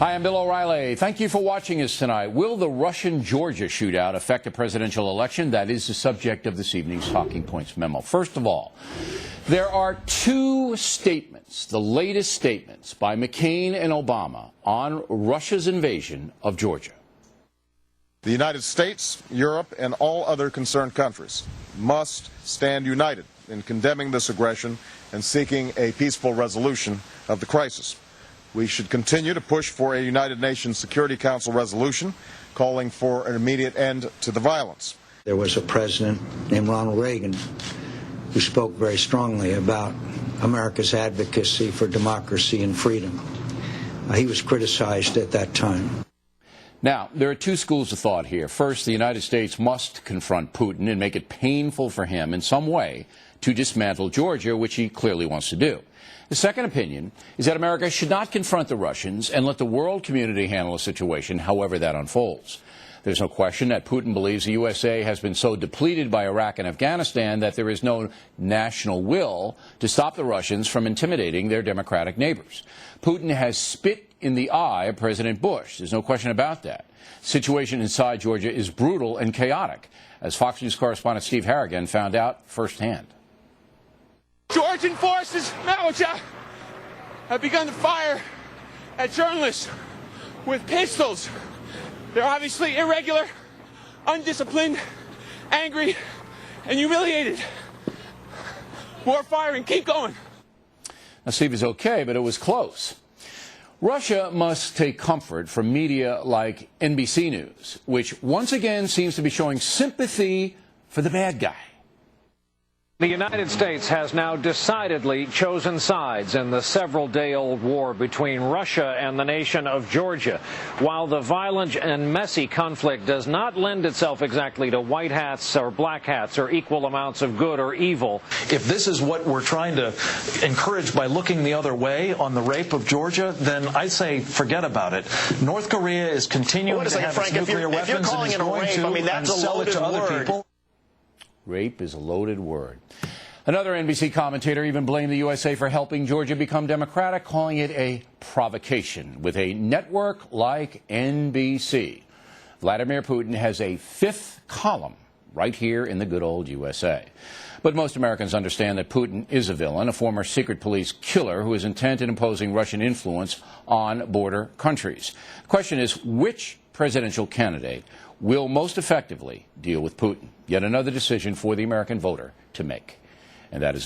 Hi, I'm Bill O'Reilly. Thank you for watching us tonight. Will the Russian-Georgia shootout affect a presidential election? That is the subject of this evening's Talking Points memo. First of all, there are two statements, the latest statements by McCain and Obama on Russia's invasion of Georgia. The United States, Europe, and all other concerned countries must stand united in condemning this aggression and seeking a peaceful resolution of the crisis. We should continue to push for a United Nations Security Council resolution calling for an immediate end to the violence. There was a president named Ronald Reagan who spoke very strongly about America's advocacy for democracy and freedom. He was criticized at that time. Now, there are two schools of thought here. First, the United States must confront Putin and make it painful for him in some way to dismantle Georgia, which he clearly wants to do. The second opinion is that America should not confront the Russians and let the world community handle the situation, however that unfolds. There's no question that Putin believes the USA has been so depleted by Iraq and Afghanistan that there is no national will to stop the Russians from intimidating their democratic neighbors. Putin has spit in the eye of President Bush. There's no question about that. The situation inside Georgia is brutal and chaotic, as Fox News correspondent Steve Harrigan found out firsthand. Georgian forces, Malacha, have begun to fire at journalists with pistols. They're obviously irregular, undisciplined, angry, and humiliated. More firing. Keep going. Now, Steve is okay, but it was close. Russia must take comfort from media like NBC News, which once again seems to be showing sympathy for the bad guy. The United States has now decidedly chosen sides in the several-day-old war between Russia and the nation of Georgia. While the violent and messy conflict does not lend itself exactly to white hats or black hats or equal amounts of good or evil. If this is what we're trying to encourage by looking the other way on the rape of Georgia, then I say forget about it. North Korea is continuing to have its nuclear weapons and is going to sell it to other people. Rape is a loaded word. Another NBC commentator even blamed the USA for helping Georgia become democratic, calling it a provocation. With a network like NBC, Vladimir Putin has a fifth column right here in the good old USA. But most Americans understand that Putin is a villain, a former secret police killer who is intent in imposing Russian influence on border countries. The question is, which presidential candidate will most effectively deal with Putin? Yet another decision for the American voter to make. And that is